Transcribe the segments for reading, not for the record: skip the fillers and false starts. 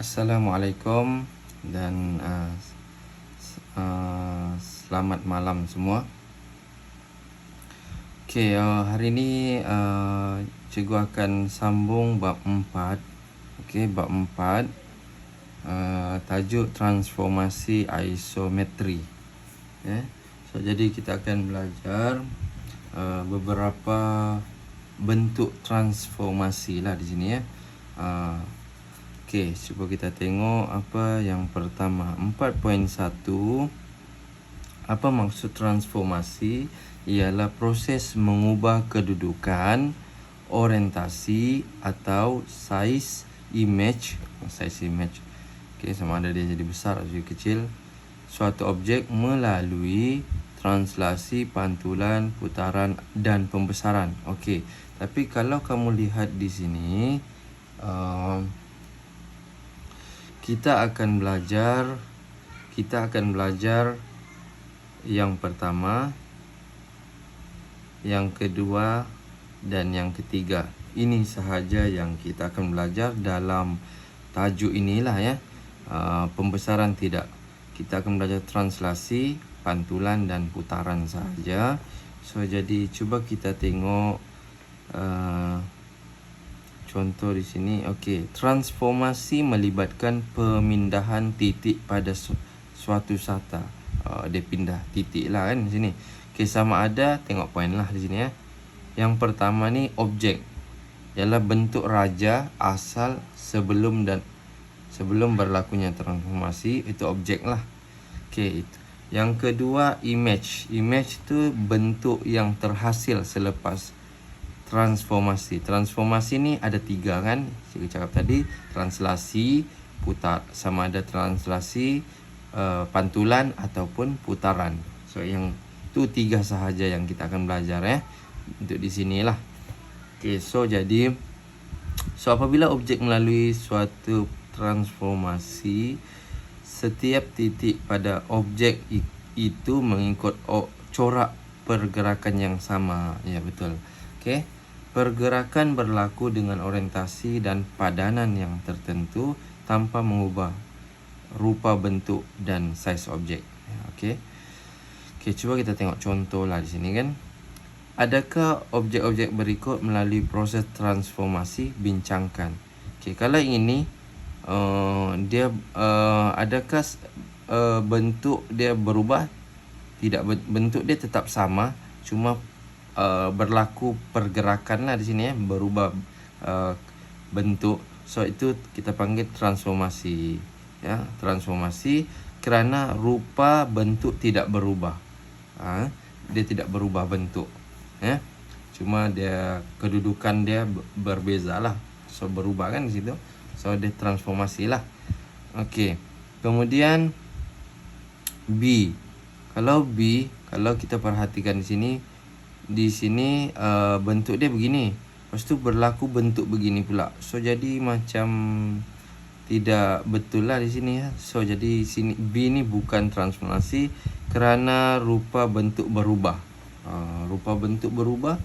Assalamualaikum dan selamat malam semua. Okey, hari ini cikgu akan sambung bab 4. Okey, bab 4 tajuk transformasi isometri. So jadi kita akan belajar beberapa bentuk transformasi lah di sini ya. Okey, cuba kita tengok apa yang pertama. 4.1. Apa maksud transformasi? Ialah proses mengubah kedudukan, orientasi atau size image. Okey, sama ada dia jadi besar atau jadi kecil suatu objek melalui translasi, pantulan, putaran dan pembesaran. Okey, tapi kalau kamu lihat di sini kita akan belajar yang pertama, yang kedua dan yang ketiga. Ini sahaja yang kita akan belajar dalam tajuk inilah ya. Pembesaran tidak. Kita akan belajar translasi, pantulan dan putaran sahaja. So jadi cuba kita tengok contoh di sini. Okey, transformasi melibatkan pemindahan titik pada suatu sata. Dia pindah titik lah kan di sini. Okey, sama ada tengok poin lah di sini ya. Yang pertama ni objek ialah bentuk raja asal sebelum berlakunya transformasi, itu objek lah. Okey, yang kedua image. Image tu bentuk yang terhasil selepas transformasi. Transformasi ni ada 3 kan. Saya cakap tadi, translasi, sama ada translasi, pantulan ataupun putaran. So yang tu 3 sahaja yang kita akan belajar ya. Untuk di sinilah. Okey, so jadi apabila objek melalui suatu transformasi, setiap titik pada objek itu mengikut corak pergerakan yang sama. Ya, betul. Okey. Pergerakan berlaku dengan orientasi dan padanan yang tertentu tanpa mengubah rupa bentuk dan saiz objek. Okey. Okey, cuba kita tengok contoh lah di sini kan. Adakah objek-objek berikut melalui proses transformasi? Bincangkan. Okey, kalau yang ini dia adakah bentuk dia berubah? Tidak, bentuk dia tetap sama, cuma berlaku pergerakan lah di sini ya, berubah bentuk. So itu kita panggil transformasi ya, transformasi kerana rupa bentuk tidak berubah. Dia tidak berubah bentuk ya, cuma dia kedudukan dia berbeza lah, so berubah kan di situ. So dia transformasi lah. Okey, kemudian B. Kalau kita perhatikan di sini bentuk dia begini, lepas tu berlaku bentuk begini pula. So jadi macam tidak betul lah di sini ya. So jadi sini B ni bukan transformasi kerana rupa bentuk berubah. Rupa bentuk berubah,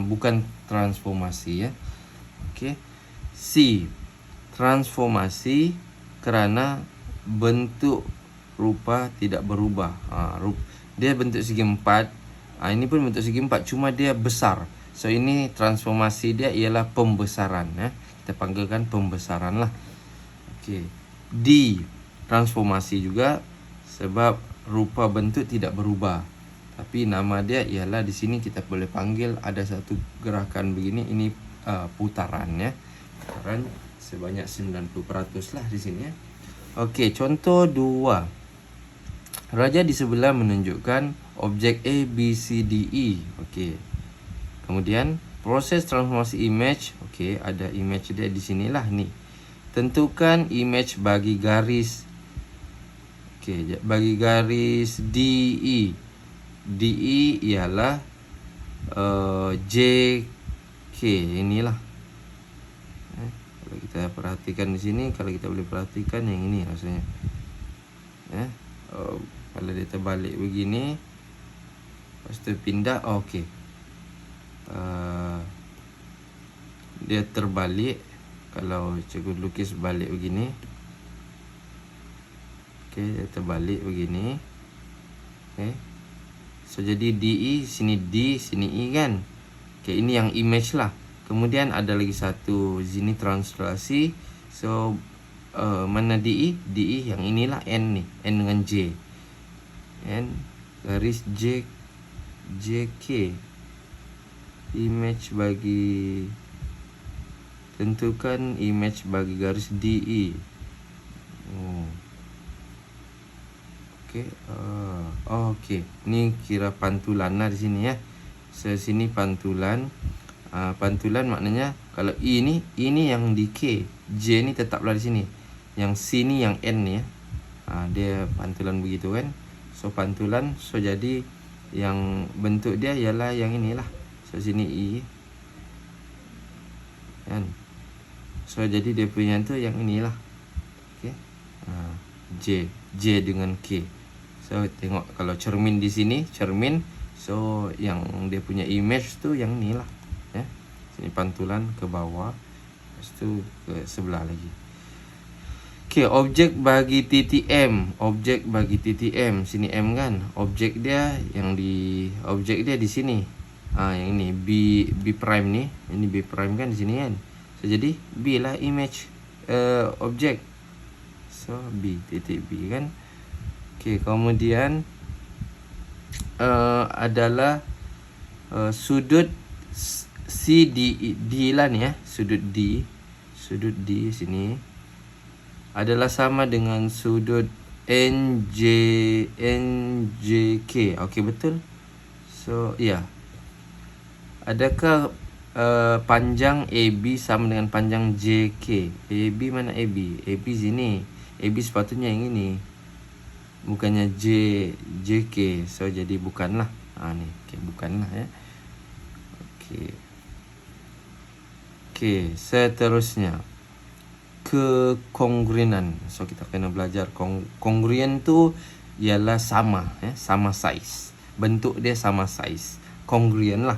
bukan transformasi ya. Okey. C. Transformasi kerana bentuk rupa tidak berubah. Dia bentuk segi 4. Ini pun bentuk segi 4, cuma dia besar. So ini transformasi dia ialah pembesaran ya. Kita panggilkan pembesaran lah. Okey. D. Transformasi juga sebab rupa bentuk tidak berubah. Tapi nama dia ialah di sini kita boleh panggil ada satu gerakan begini, ini putaran ya. Putaran sebanyak 90% lah di sini ya. Okey, contoh 2. Raja di sebelah menunjukkan objek A, B, C, D, E. Okey. Kemudian proses transformasi image. Okey, ada image dia di sinilah ni. Tentukan image bagi garis. Okey, bagi garis DE. DE ialah JK, inilah. Kalau kita perhatikan di sini, kalau kita boleh perhatikan yang ini rasanya. Kalau dia terbalik begini, lepas tu pindah. Okey. Dia terbalik. Kalau cikgu lukis balik begini, okey, terbalik begini. Okey. So jadi DE sini D, sini E kan. Okey, ini yang image lah. Kemudian ada lagi satu sini translasi. So mana DE? DE yang inilah N ni, N dengan J. N garis JK. Image bagi, tentukan image bagi garis DE. Okey. Okey. Ni kira pantulan lah di sini ya. So sini pantulan. Pantulan maknanya kalau E ni yang di K, J ni tetaplah di sini. Yang C ni yang N ni ya. Dia pantulan begitu kan. So pantulan, so jadi yang bentuk dia ialah yang inilah. So sini E kan. So jadi dia punya tu yang inilah. Okey. J dengan K. So tengok kalau cermin di sini, cermin. So yang dia punya image tu yang ni lah ya. Sini pantulan ke bawah, lepas tu ke sebelah lagi. Okey, objek bagi titik M. Objek bagi titik M, sini M kan. Objek dia di sini. Yang ini B prime ni. Ini B prime kan di sini kan. So jadi B lah image objek. So B, titik B kan. Okey, kemudian adalah sudut CD lah ni ya. Sudut D sini adalah sama dengan sudut NJK. Okey, betul. So ya. Adakah panjang AB sama dengan panjang JK? AB mana AB? AB sini. AB sepatutnya yang ini. Bukannya JK. So jadi bukanlah. Ni. Okey, bukanlah ya. Okey, seterusnya kekongruenan. So kita kena belajar kongruen tu ialah sama ya, sama saiz. Bentuk dia sama saiz. Kongruen lah.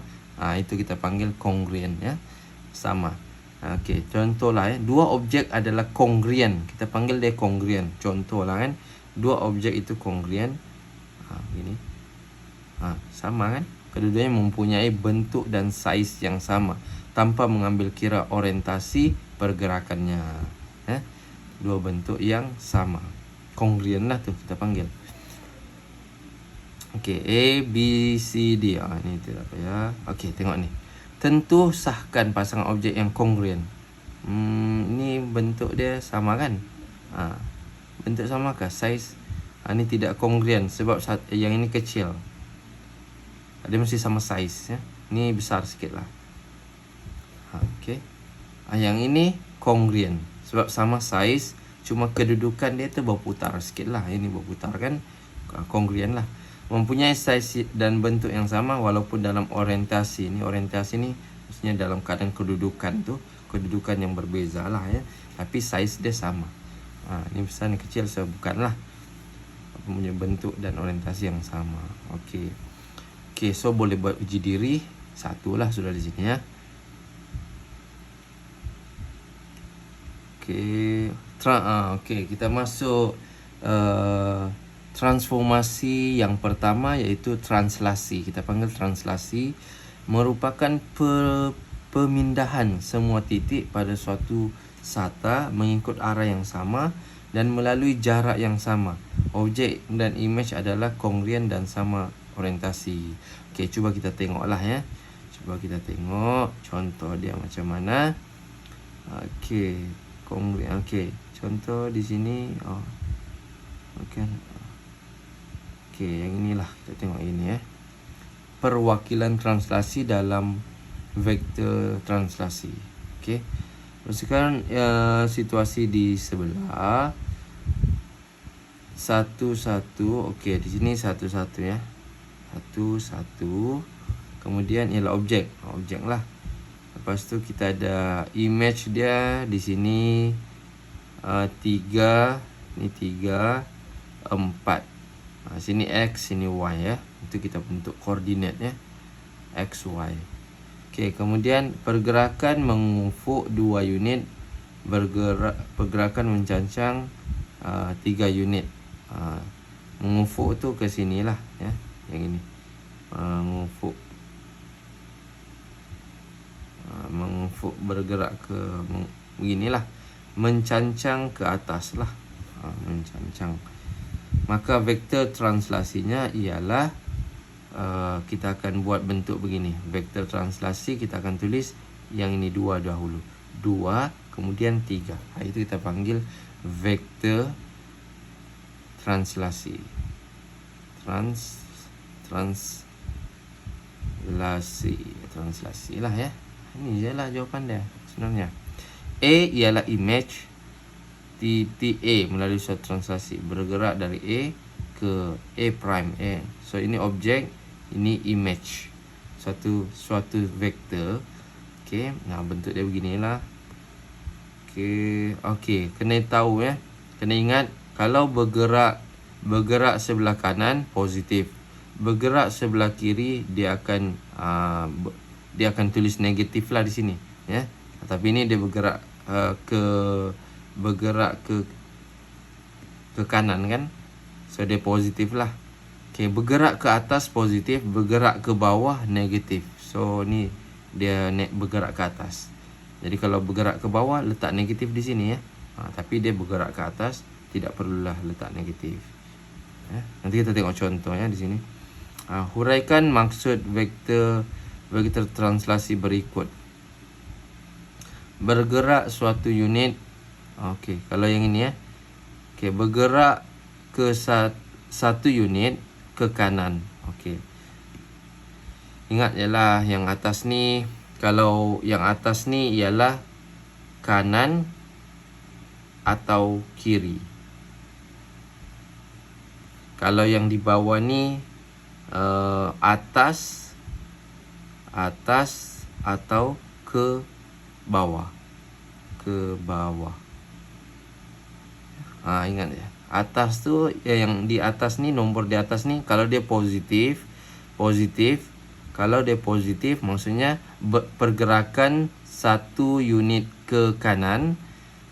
Itu kita panggil kongruen ya. Sama. Okey, contohlah ya. Dua objek adalah kongruen. Kita panggil dia kongruen. Contohlah kan. Dua objek itu kongruen. Begini. Sama kan? Kedua-duanya mempunyai bentuk dan saiz yang sama tanpa mengambil kira orientasi pergerakannya. Dua bentuk yang sama. Kongruen lah tu kita panggil. Okey, A, B, C, D. Ni tidak apa ya. Okey, tengok ni. Tentu sahkan pasangan objek yang kongruen. Ni bentuk dia sama kan? Bentuk samakah? Saiz ni tidak kongruen sebab yang ini kecil. Dia mesti sama saiz ya. Ni besar sikit lah. Okey. Yang ini kongruen sebab sama saiz, cuma kedudukan dia tu berputar sikit lah. Ini berputar kan. Kongruen lah. Mempunyai saiz dan bentuk yang sama walaupun dalam orientasi. Ni orientasi ni maksudnya dalam keadaan kedudukan tu, kedudukan yang berbeza lah ya. Tapi saiz dia sama. Ni besar ni kecil, so bukanlah punya bentuk dan orientasi yang sama. Okey. Okey, so boleh buat uji diri. Satu lah sudah di sini ya. Okey. Okey, kita masuk transformasi yang pertama iaitu translasi. Kita panggil translasi merupakan pemindahan semua titik pada suatu sata mengikut arah yang sama dan melalui jarak yang sama. Objek dan image adalah kongruen dan sama orientasi. Okey, cuba kita tengoklah ya. Cuba kita tengok contoh dia macam mana. Okey, kongruen. Okey, contoh di sini. Okey. Okey, yang inilah kita tengok ini ya. Perwakilan translasi dalam vektor translasi. Okey. Sekarang situasi di sebelah. Satu-satu. Okey, di sini satu-satu ya. Satu-satu. Kemudian ialah objek. Objek lah. Lepas tu kita ada image dia di sini 3. Ni 3, 4. Sini X, sini Y ya. Itu kita bentuk koordinat ya. X, Y. Okey, kemudian pergerakan mengufuk 2 unit pergerakan mencancang 3 unit. Mengufuk tu ke sini lah ya, yang ini. Mengufuk bergerak ke beginilah, mencancang ke atas lah. Mencancang. Maka vektor translasinya ialah kita akan buat bentuk begini. Vektor translasi kita akan tulis yang ini 2 dahulu. 2 kemudian 3. Itu kita panggil vektor translasi. Translasi lah ya. Ini je lah jawapan dia sebenarnya. A ialah image titik A melalui suatu translasi, bergerak dari A ke A prime A. So ini objek, ini image, suatu vektor. Okey, nah bentuk dia beginilah. Okey, kena tahu ya. Kena ingat kalau bergerak sebelah kanan positif, bergerak sebelah kiri dia akan tulis negatif lah di sini ya. Tapi ini dia bergerak ke kanan kan. So dia positif lah. Okey, bergerak ke atas positif, bergerak ke bawah negatif. So ni dia bergerak ke atas. Jadi kalau bergerak ke bawah letak negatif di sini ya. Tapi dia bergerak ke atas tidak perlulah letak negatif. Nanti kita tengok contohnya di sini. Huraikan maksud vektor translasi berikut. Bergerak suatu unit. Okey, kalau yang ini ya. Okey, bergerak ke satu unit ke kanan. Okey. Ingat ialah yang atas ni, kalau yang atas ni ialah kanan atau kiri. Kalau yang di bawah ni atas atau ke bawah. Ingat ya. Atas tu yang di atas ni, nombor di atas ni kalau dia positif. Kalau dia positif maksudnya pergerakan satu unit ke kanan.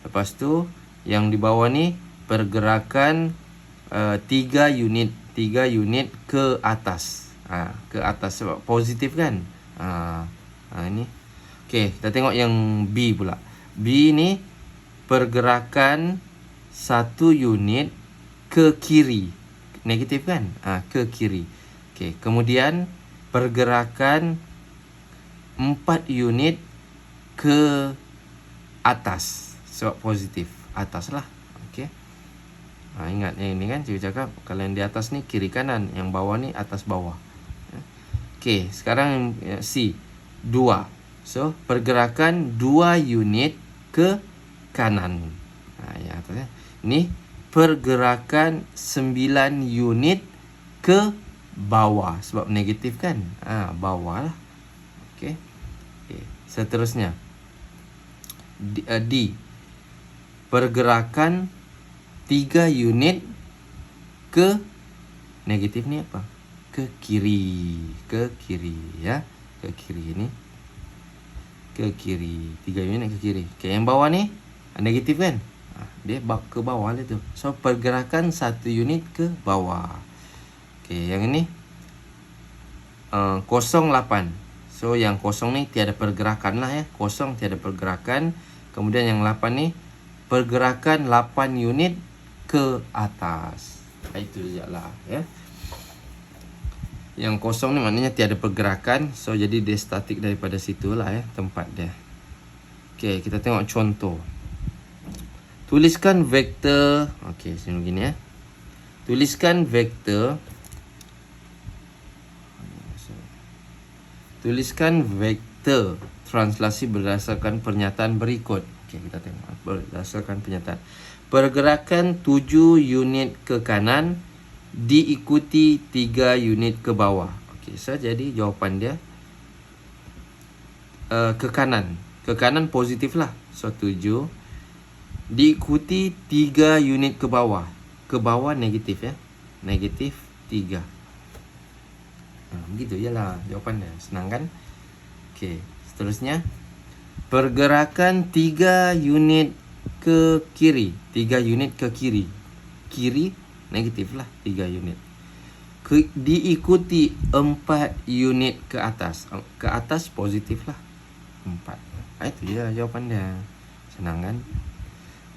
Lepas tu yang di bawah ni pergerakan 3 unit ke atas. Ke atas sebab positif kan. Ini. Okey, kita tengok yang B pula. B ni pergerakan satu unit ke kiri. Negatif kan? Ke kiri. Okey, kemudian pergerakan 4 unit ke atas. Sebab positif. Atas lah. Okey. Ingat yang ini kan cikgu cakap kalau yang di atas ni kiri kanan, yang bawah ni atas bawah. Okey, sekarang C 2. So pergerakan 2 unit ke kanan. Yang atasnya ni pergerakan 9 unit ke bawah sebab negatif kan. Bawah lah. Okey. Seterusnya D. Pergerakan 3 unit ke negatif ni apa? Ke kiri ya. Ke kiri ni. Ke kiri. 3 unit ke kiri. Okey, yang bawah ni negatif kan? Dia ke bawah lah tu. So pergerakan 1 unit ke bawah. Okey, yang ini 08. So yang kosong ni tiada pergerakan lah ya. Kosong tiada pergerakan. Kemudian yang 8 ni pergerakan 8 unit ke atas. Itu je lah ya. Yang kosong ni maknanya tiada pergerakan. So jadi dia statik daripada situ lah ya, tempat dia. Okey, kita tengok contoh. Tuliskan vektor. Okey, sini begini ya. Tuliskan vektor. Tuliskan vektor translasi berdasarkan pernyataan berikut. Okey, kita tengok berdasarkan pernyataan. Pergerakan 7 unit ke kanan diikuti 3 unit ke bawah. Okey, so jadi jawapan dia ke kanan. Ke kanan positif lah. So 7 diikuti 3 unit ke bawah. Ke bawah negatif ya. Negatif 3. Begitu je lah jawapan dia. Senang kan? Okey, seterusnya pergerakan 3 unit ke kiri. 3 unit ke kiri. Kiri negatif lah 3 unit. Diikuti 4 unit ke atas. Ke atas positif lah 4. Itu je jawapan dia. Senang kan?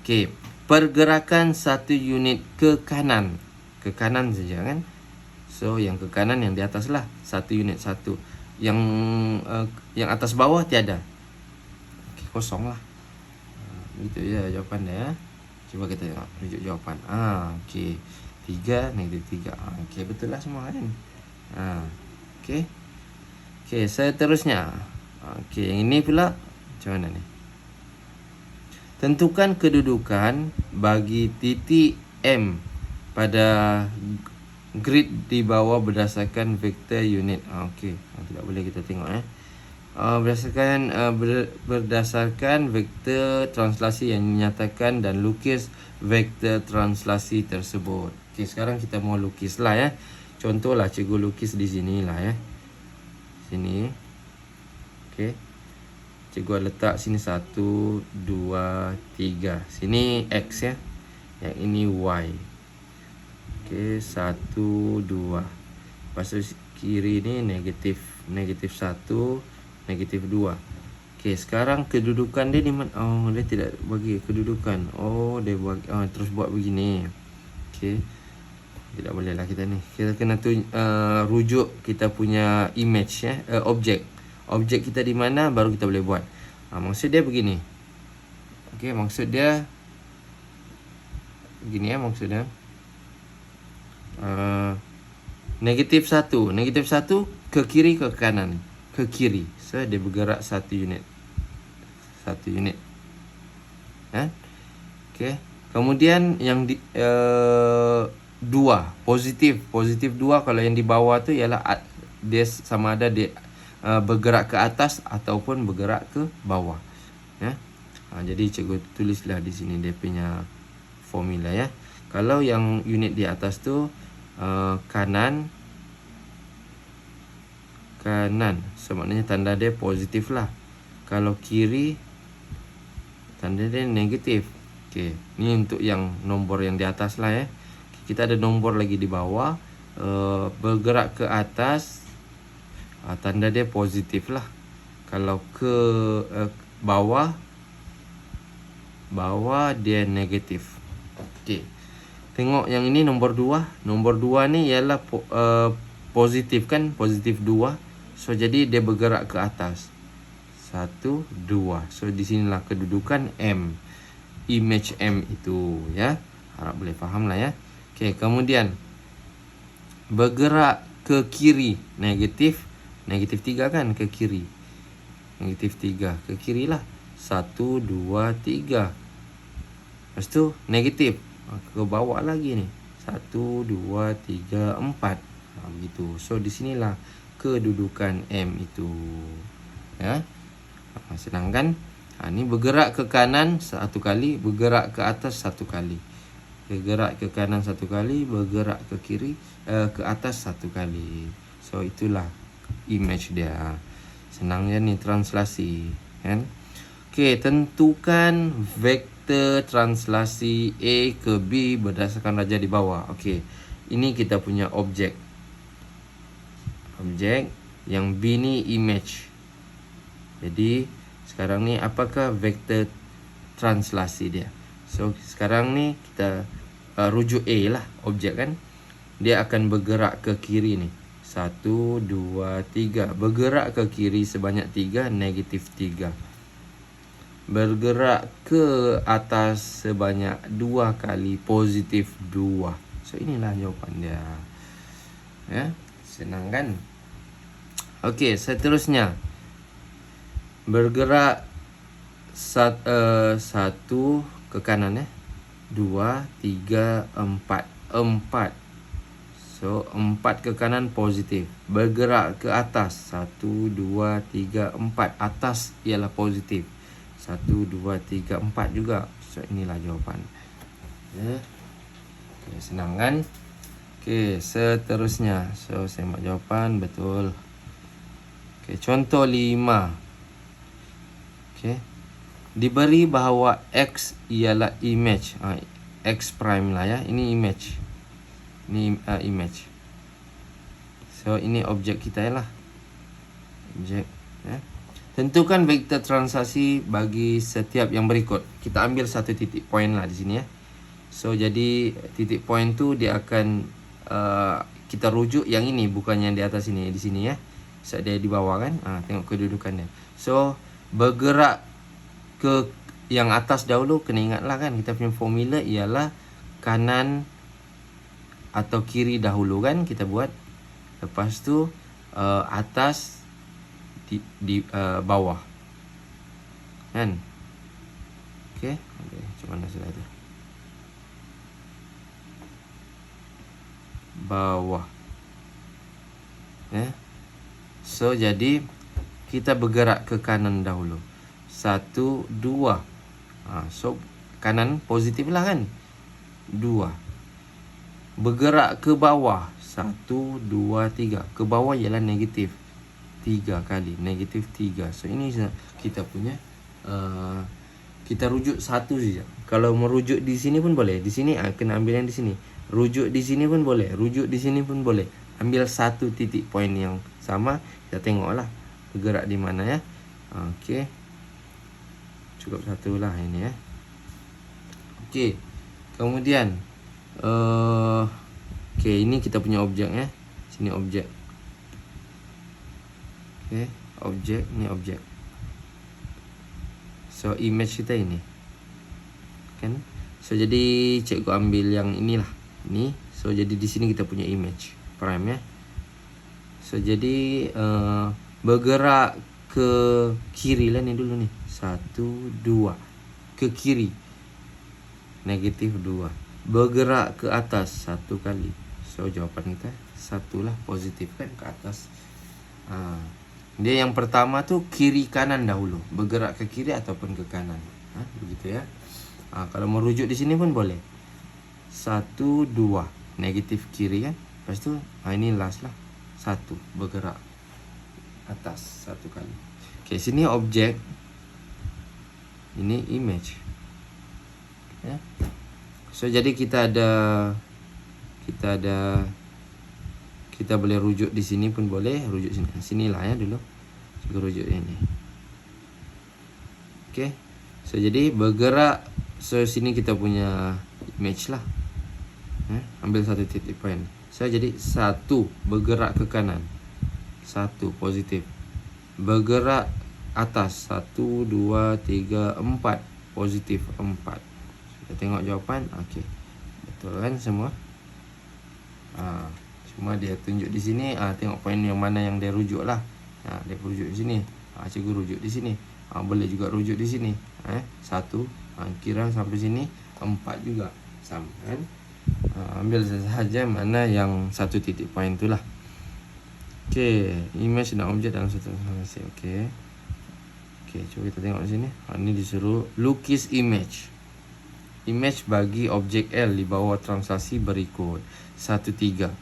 Okey, pergerakan 1 unit ke kanan. Ke kanan saja kan? So yang ke kanan yang di atas lah 1 unit 1. Yang atas bawah tiada. Okey, kosong lah. Gitu je jawapan dia. Cuba kita tengok rujuk jawapan. Okey. 3 negatif 3. Okey, betul lah semua kan? Okey. Okey, seterusnya. Okey, yang ini pula macam mana ni? Tentukan kedudukan bagi titik M pada grid di bawah berdasarkan vektor unit. Okey, tidak boleh kita tengok berdasarkan vektor translasi yang dinyatakan dan lukis vektor translasi tersebut. Okey, sekarang kita mau lukis lah Contohlah cikgu lukis di sini lah Sini. Okey. Cikgu letak sini 1, 2, 3. Sini X Yang ini Y. Okey, 1, 2. Lepas tu kiri ni negatif 1, negatif 2. Okey, sekarang kedudukan dia di mana? Dia tidak bagi kedudukan. Dia bagi terus buat begini. Okey. Tidak boleh lah kita ni. Kita kena rujuk kita punya image objek. Objek kita di mana baru kita boleh buat. Maksud dia begini. Okey, maksud dia begini maksud dia. Negatif 1. Negatif 1 ke kiri ke kanan. Ke kiri. So dia bergerak 1 unit. 1 unit. Okey. Kemudian yang 2 positif 2 kalau yang di bawah tu ialah dia sama ada dia bergerak ke atas ataupun bergerak ke bawah jadi cikgu tulislah di sini dia punya formula kalau yang unit di atas tu kanan so maknanya tanda dia positif lah. Kalau kiri tanda dia negatif. Okey, ni untuk yang nombor yang di atas lah Kita ada nombor lagi di bawah. Bergerak ke atas, tanda dia positif lah. Kalau ke bawah dia negatif. Okey. Tengok yang ini nombor 2. Nombor 2 ni ialah positif kan? Positif 2. So jadi dia bergerak ke atas. 1, 2. So di sinilah kedudukan M. Image M itu Harap boleh faham lah Okey, kemudian bergerak ke kiri negatif 3 kan ke kiri. Negatif 3 ke kiri lah. 1, 2, 3. Lepas tu negatif ke bawah lagi ni. 1, 2, 3, 4. Begitu. So di sinilah kedudukan M itu. Senang kan? Ni bergerak ke kanan 1 kali, bergerak ke atas 1 kali. Bergerak ke kanan 1 kali, bergerak ke kiri ke atas 1 kali. So itulah image dia. Senang je ni translasi kan. Okey, tentukan vektor translasi A ke B berdasarkan raja di bawah. Okey, ini kita punya objek. Objek yang B ni image. Jadi sekarang ni apakah vektor translasi dia? So sekarang ni kita rujuk A lah objek kan. Dia akan bergerak ke kiri ni. 1, 2, 3. Bergerak ke kiri sebanyak 3, negatif 3. Bergerak ke atas sebanyak 2 kali, positif 2. So inilah jawapan dia. Senang kan? Okey, seterusnya. Bergerak 1 ke kanan 2, 3, 4. 4. So 4 ke kanan positif. Bergerak ke atas 1, 2, 3, 4. Atas ialah positif. 1, 2, 3, 4 juga. So inilah jawapan. Okay, senang kan? Okey, seterusnya. So saya buat jawapan betul. Okey, contoh 5. Okey. Diberi bahawa X ialah image. X prime lah ya. Ini image. Ini image. So ini objek kita lah. Objek ya. Tentukan vektor translasi bagi setiap yang berikut. Kita ambil satu titik point lah di sini ya. So jadi titik point tu dia akan kita rujuk yang ini, bukan yang di atas ini, di sini ya. So dia di bawah kan. Tengok kedudukan dia. So bergerak ke yang atas dahulu. Kena ingatlah kan, kita punya formula ialah kanan atau kiri dahulu kan kita buat. Lepas tu atas di bawah kan. Okey, macam mana sudah tu, bawah ya. So jadi kita bergerak ke kanan dahulu. 1, 2. So kanan positif lah kan. 2. Bergerak ke bawah. 1, 2, 3. Ke bawah ialah negatif 3 kali. Negatif 3. So ini kita punya kita rujuk satu saja. Kalau merujuk di sini pun boleh. Di sini kena ambil yang di sini. Rujuk di sini pun boleh. Rujuk di sini pun boleh. Ambil satu titik point yang sama. Kita tengoklah bergerak di mana ya. Okey. Cukup satu lah ini ya. Okey. Kemudian okey, ini kita punya objek ya. Sini objek. Okey, objek, ni objek. So image kita ini. Kan? So jadi cikgu ambil yang inilah. Ini. So jadi di sini kita punya image prime ya. So jadi bergerak ke kiri lah ni dulu ni. 1, 2. Ke kiri. Negatif 2. Bergerak ke atas 1 kali. So jawapan kita 1 lah, positif kan, ke atas. Dia yang pertama tu kiri kanan dahulu. Bergerak ke kiri ataupun ke kanan. Begitu ya. Kalau merujuk di sini pun boleh. 1, 2. Negatif kiri kan. Lepas tu ini last lah. 1. Bergerak atas 1 kali. Okey, sini objek. Ini image ya. So jadi kita boleh rujuk di sini pun boleh. Rujuk sini. Sinilah ya dulu. Kita rujuk ini. Okey. So jadi bergerak. So sini kita punya image lah. Ambil satu titik point. So jadi 1 bergerak ke kanan. 1 positif. Bergerak atas 1, 2, 3, 4 positif 4. Kita tengok jawapan. Okey. Betul kan semua? Cuma dia tunjuk di sini. Tengok poin yang mana yang dia rujuk lah. Dia rujuk di sini. Cikgu rujuk di sini. Boleh juga rujuk di sini. 1. Kira sampai sini 4 juga. Sama kan? Ambil sahaja mana yang satu titik point tu lah. Okey, image dan objek dalam satu translasi. Okey. Okey, cuba kita tengok di sini. Ini disuruh lukis image. Image bagi objek L di bawah translasi berikut. 1, 3.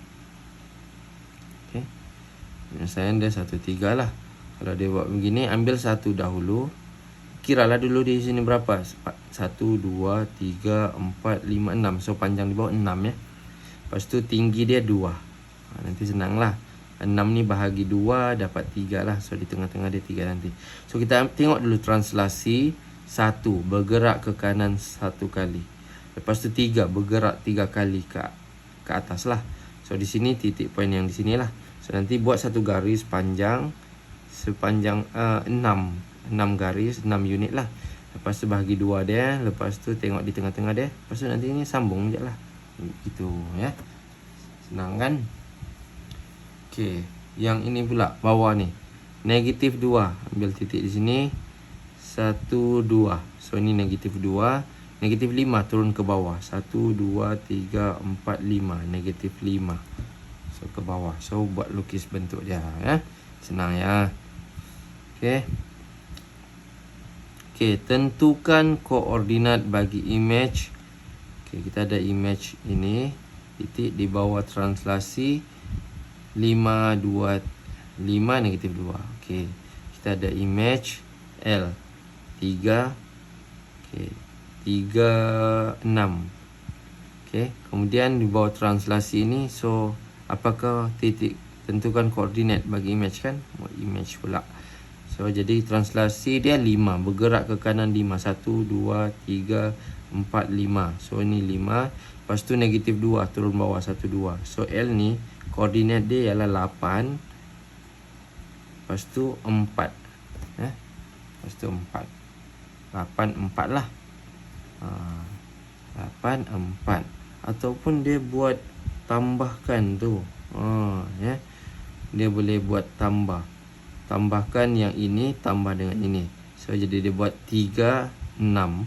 Okey. Penyelesaian dia 1, 3 lah. Kalau dia buat begini, ambil 1 dahulu. Kiralah dulu di sini berapa? 1, 2, 3, 4, 5, 6. So panjang di bawah 6 ya. Lepas tu tinggi dia 2. Nanti senang lah. 6 ni bahagi 2 dapat 3 lah. So di tengah-tengah dia 3 nanti. So kita tengok dulu translasi. 1 bergerak ke kanan 1 kali. Lepas tu 3 bergerak 3 kali ke atas lah. So di sini titik point yang di sini lah. So nanti buat satu garis panjang sepanjang 6 garis, 6 unit lah. Lepas tu bahagi 2 dia. Lepas tu tengok di tengah-tengah dia. Lepas tu nanti ni sambung je lah. Gitu ya. Senang kan? Okey, yang ini pula bawah ni. Negatif 2. Ambil titik di sini. 1, 2. So ini negatif 2. Negatif 5 turun ke bawah. 1, 2, 3, 4, 5. Negatif 5. So ke bawah. So buat lukis bentuk dia ya. Senang ya. Okey. Okey, tentukan koordinat bagi image. Okey, kita ada image ini. Titik di bawah translasi 5, 2, 5, negatif 2. Okey. Kita ada image L. 3, okey, 36. Okey, kemudian di bawah translasi ini, so apakah titik, tentukan koordinat bagi image kan, image pula. So jadi translasi dia 5, bergerak ke kanan 5, 1 2 3 4 5. So ini 5, lepas tu negatif 2 turun bawah 1 2. So L ni koordinat dia ialah 8, lepas tu 4. Lepas tu 4. 8 4 lah. 8 4. Ataupun dia buat tambahkan tu. Dia boleh buat tambahkan yang ini tambah dengan ini. So jadi dia buat 3 6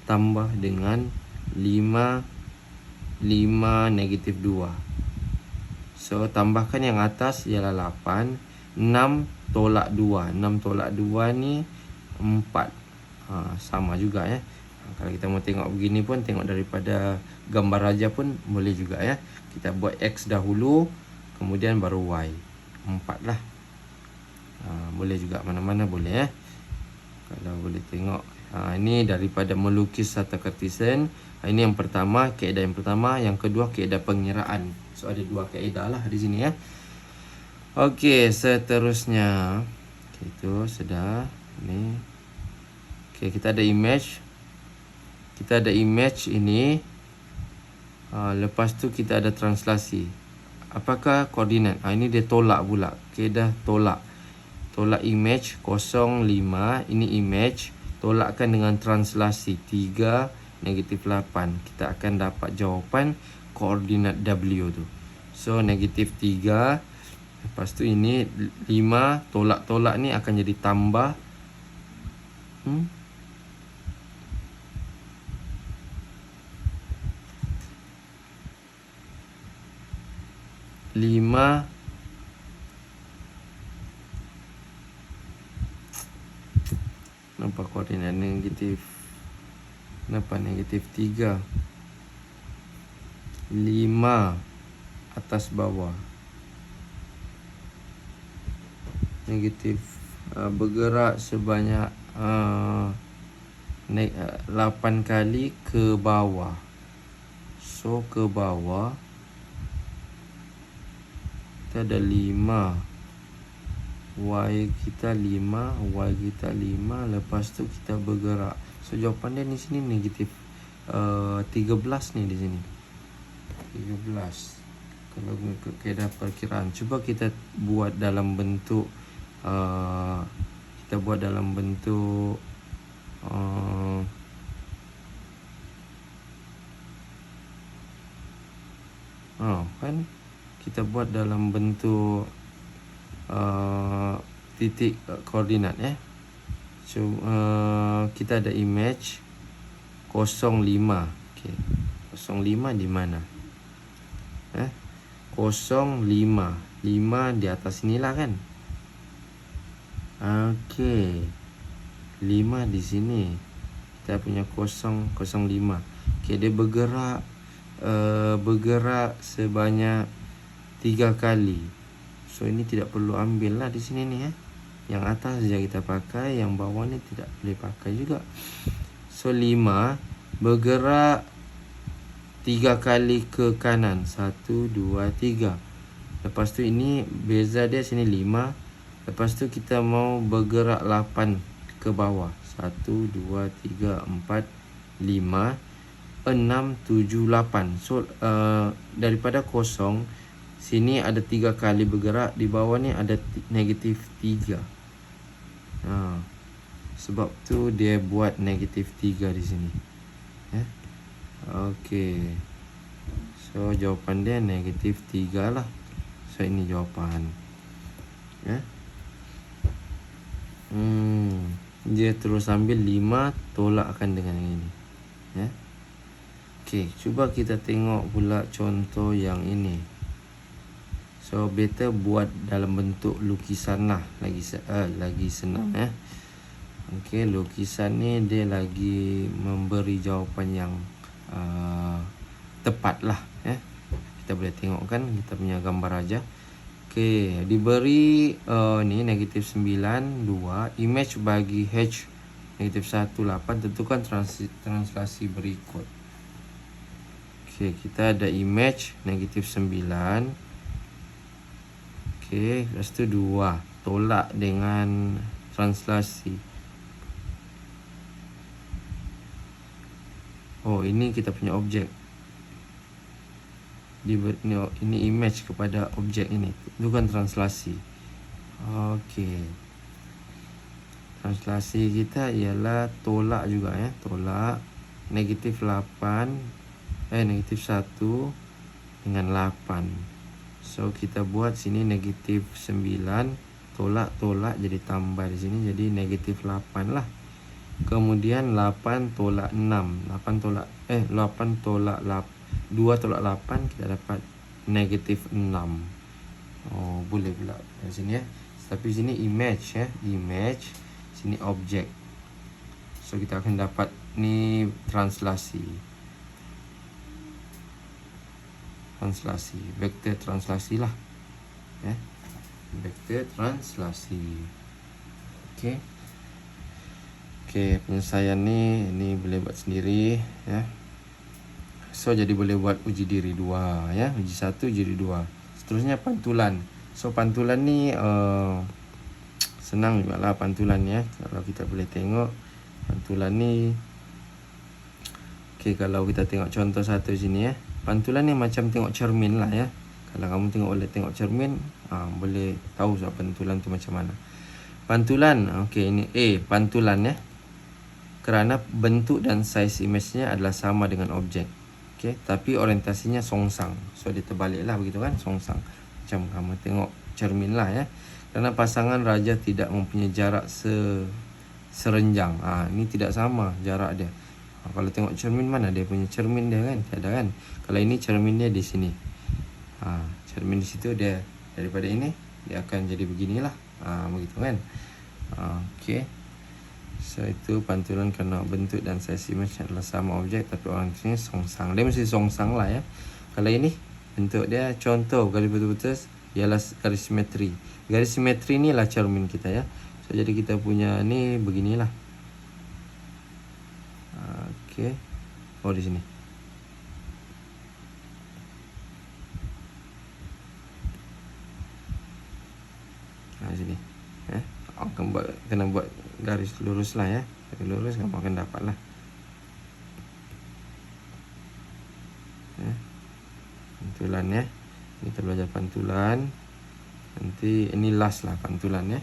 tambah dengan 5 negatif 2. So tambahkan yang atas ialah 8, 6 tolak 2. 6 tolak 2 ni 4. Sama juga ya. Kalau kita mau tengok begini pun, tengok daripada gambar raja pun boleh juga ya. Kita buat X dahulu, kemudian baru Y. 4 lah. Boleh juga, mana-mana boleh ya. Kalau boleh tengok. Ini daripada melukis tata Cartesian. Ini yang pertama, kaedah yang pertama. Yang kedua, kaedah pengiraan. So ada 2 kaedah lah di sini ya. Okey, seterusnya. Itu sudah. Ini. Okey, kita ada image. Kita ada image ini. Lepas tu kita ada translasi. Apakah koordinat? Ini dia tolak pula. Kaedah tolak. Tolak image 05. Ini image. Tolakkan dengan translasi 3 negatif 8. Kita akan dapat jawapan koordinat W tu. So negatif 3. Lepas tu ini 5. Tolak-tolak ni akan jadi tambah. 5 Kenapa koordinat negatif? Kenapa negatif 3? 5 atas bawah. Negatif bergerak sebanyak 8 kali ke bawah. So ke bawah kita ada 5. Y kita 5, Y kita 5. Lepas tu kita bergerak. So jawapan dia di sini negatif 13 ni di sini. 13. Kalau mengikut kaedah perkiraan, cuba kita buat dalam bentuk kan kita buat dalam bentuk titik koordinat ya. So kita ada image 05. Okey. 05 di mana? 05. 5 di atas inilah kan. Okey. 5 di sini. Kita punya 005. Okey, dia bergerak sebanyak 3 kali. So ini tidak perlu ambil lah di sini ni ya. Yang atas saja kita pakai, yang bawah ni tidak boleh pakai juga. So 5 bergerak 3 kali ke kanan. 1 2 3. Lepas tu ini beza dia sini 5. Lepas tu kita mau bergerak 8 ke bawah. 1 2 3 4 5 6 7 8. So daripada 0 sini ada 3 kali bergerak, di bawah ni ada negatif 3. Sebab tu dia buat negatif 3 di sini. Okey. So jawapan dia negatif 3 lah. So ini jawapan. Dia terus ambil 5, tolakkan dengan ini. Okey, cuba kita tengok pula contoh yang ini. So better buat dalam bentuk lukisan lah, lagi senang Okey, lukisan ni dia lagi memberi jawapan yang tepat lah Kita boleh tengok kan kita punya gambar aja. Okey, diberi ni negatif 9 2. Image bagi H negatif 1, 8. Tentukan translasi berikut. Okey, kita ada image negatif 9. Okey, lepas tu 2. Tolak dengan translasi. Oh, ini kita punya objek. Ini image kepada objek ini. Bukan translasi. Okey. Translasi kita ialah tolak juga ya. Tolak negatif 8. Negatif 1 dengan 8. So kita buat sini negatif 9. Tolak jadi tambah di sini. Jadi negatif 8 lah. Kemudian 8 tolak 6. 8 tolak 2 tolak 8, kita dapat negatif 6. Oh, boleh pula di sini ya. Tapi sini image ya. Image. Sini objek. So kita akan dapat ni translasi. Vektor translasi lah ya. Vektor translasi. Okey, penyelesaian ni boleh buat sendiri ya. So jadi boleh buat uji diri 2 ya. Uji 1, uji diri 2. Seterusnya pantulan. So pantulan ni senang juga lah pantulan ya. Kalau kita boleh tengok pantulan ni. Okey, kalau kita tengok contoh satu sini ya. Pantulan ni macam tengok cermin lah ya. Kalau kamu tengok cermin, boleh tahu soal pantulan tu macam mana. Pantulan, okey, ini pantulan ya. Kerana bentuk dan saiz image-nya adalah sama dengan objek. Okey, tapi orientasinya songsang. So dia terbalik lah begitu kan, songsang. Macam kamu tengok cermin lah ya. Kerana pasangan raja tidak mempunyai jarak serenjang. Ini tidak sama jarak dia. Kalau tengok cermin, mana dia punya cermin dia kan? Tiada kan? Kalau ini cermin dia di sini. Cermin di situ dia daripada ini dia akan jadi beginilah. Begitu kan? Okey. So itu pantulan kerana bentuk dan saiz image adalah sama objek tapi orientasinya songsang. Dia mesti songsang lah ya. Kalau ini bentuk dia contoh garis putus-putus ialah garis simetri. Garis simetri ni lah cermin kita ya. So jadi kita punya ni beginilah. Okey. Oh di sini. Di sini. Kena buat garis lurus lah ya. Garis lurus kamu akan dapat lah. Pantulan ya. Ini kita belajar pantulan. Nanti ini last lah pantulan ya.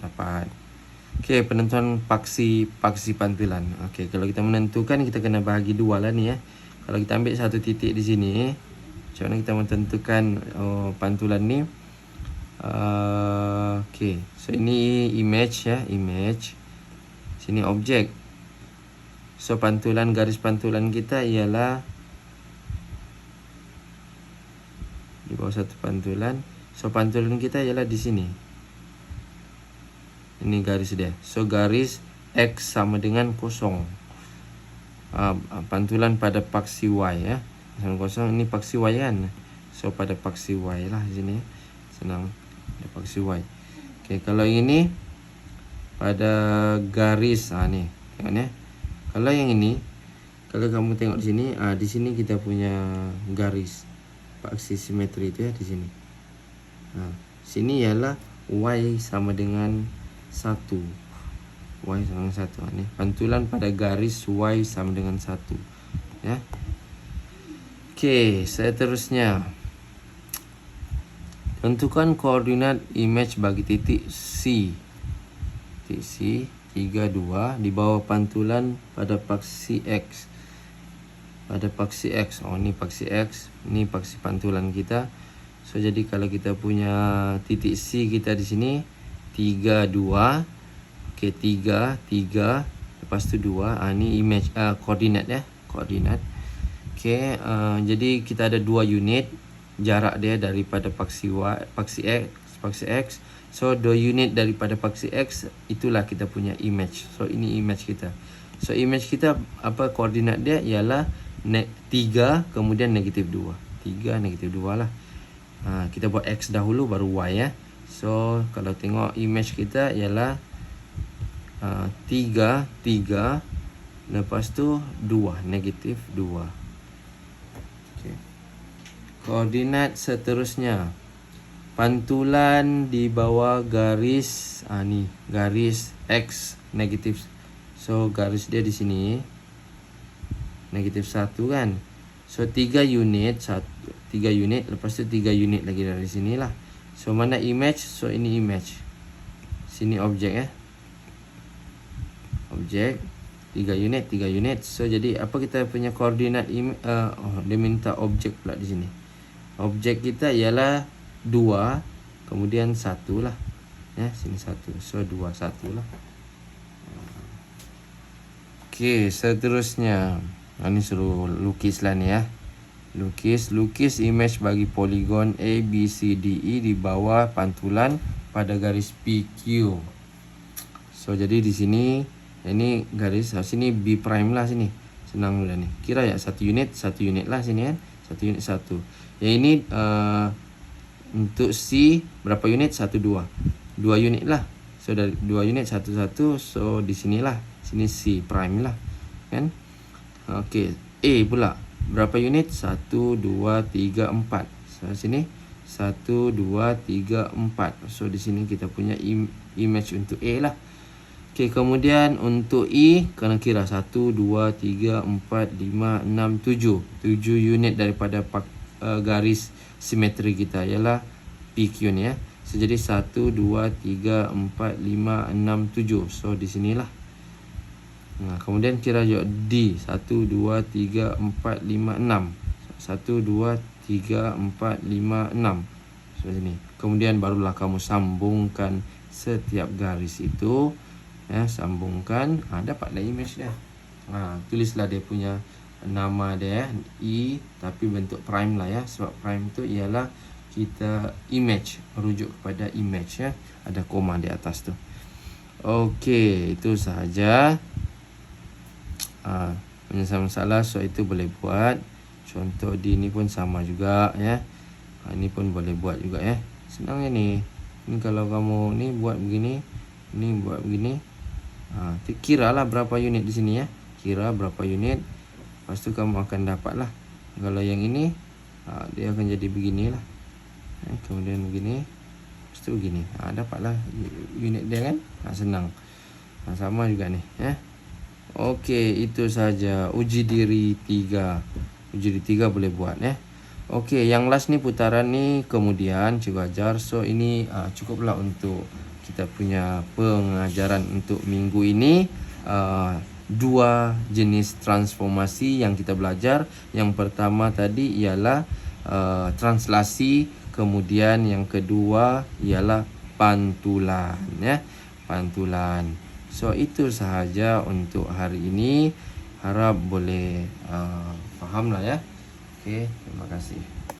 Dapat. Okey, penentuan paksi pantulan. Okey, kalau kita menentukan kita kena bahagi dua lah ni ya. Kalau kita ambil satu titik di sini, macam mana kita menentukan pantulan ni? Okey, so ini image ya, image. Sini objek. So pantulan garis pantulan kita ialah di bawah satu pantulan. So pantulan kita ialah di sini. Ini garis dia. So garis X sama dengan kosong. Pantulan pada paksi Y ya. Sama kosong, ini paksi Y kan. So pada paksi Y lah di sini. Senang. Ada paksi Y. Okey, kalau ini pada garis ni. Tengok ni. Kalau yang ini, kalau kamu tengok di sini kita punya garis paksi simetri itu ya di sini. Sini ialah Y sama dengan 1. Y sama dengan 1. Ni pantulan pada garis Y sama dengan 1 ya. Okey, seterusnya tentukan koordinat image bagi titik C. Titik C 3, 2 di bawah pantulan pada paksi X. Pada paksi X. Ni paksi X, ni paksi pantulan kita. So jadi kalau kita punya titik C kita di sini 3, 2. Okey, 3, 3. Lepas tu 2. Ni image koordinat ya, koordinat. Okey, jadi kita ada 2 unit jarak dia daripada paksi Y, paksi X. So 2 unit daripada paksi X itulah kita punya image. So ini image kita. So image kita apa koordinat dia ialah 3 kemudian negatif 2. 3 negatif 2 lah. Kita buat X dahulu baru Y ya. So kalau tengok image kita ialah 3, lepas tu 2, negatif 2. Okay. Koordinat seterusnya, pantulan di bawah garis ni garis X negatif. So garis dia di sini negatif 1 kan. So 3 unit, 3 unit, lepas tu 3 unit lagi dari sini lah. So mana image? So ini image. Sini objek objek 3 unit, 3 unit. So jadi apa kita punya koordinat dia minta objek pula di sini. Objek kita ialah 2 kemudian 1 lah. Ya, sini 1. So 2 1 lah. Okey, seterusnya. Ini suruh lukis lah ni ya. Lukis image bagi poligon A, B, C, D, E di bawah pantulan pada garis PQ. So jadi di sini ini garis sini B prime lah sini. Senang mula ni. Kira ya 1 unit lah sini kan. 1 unit 1. Yang ini untuk C berapa unit? 1 2. 2 unit lah. So dari 2 unit 1 1. So di sinilah. Sini C prime lah. Kan? Okey, A pula. Berapa unit? 1 2 3 4. So sini 1 2 3 4. So di sini kita punya image untuk A lah. Okey, kemudian untuk E kena kira 1 2 3 4 5 6 7. 7 unit daripada garis simetri kita ialah PQ ni ya. So jadi 1 2 3 4 5 6 7. So di sinilah. Kemudian kira juga D 1 2 3 4 5 6. 1 2 3 4 5 6. So sini. Kemudian barulah kamu sambungkan setiap garis itu ya, sambungkan, dapatlah image dia. Tulislah dia punya nama dia E tapi bentuk prime lah ya, sebab prime tu ialah kita image, merujuk kepada image ya. Ada koma di atas tu. Okey, itu sahaja. Penyelesaian masalah, so itu boleh buat. Contoh di ni pun sama juga ya. Ini pun boleh buat juga ya. Senang ni. Ini kalau kamu ni buat begini, ni buat begini. Kiralah berapa unit di sini ya. Kira berapa unit. Lepas tu kamu akan dapatlah. Kalau yang ini dia akan jadi beginilah. Kemudian begini. Lepas tu begini. Dapatlah unit dia kan. Senang. Sama juga ni ya. Okey, itu saja uji diri 3. Uji diri 3 boleh buat ya. Okey, yang last ni putaran ni kemudian cikgu ajar. So ini cukuplah untuk kita punya pengajaran untuk minggu ini. 2 jenis transformasi yang kita belajar. Yang pertama tadi ialah translasi, kemudian yang kedua ialah pantulan ya. Pantulan. So itu sahaja untuk hari ini. Harap boleh faham lah ya. Okey, terima kasih.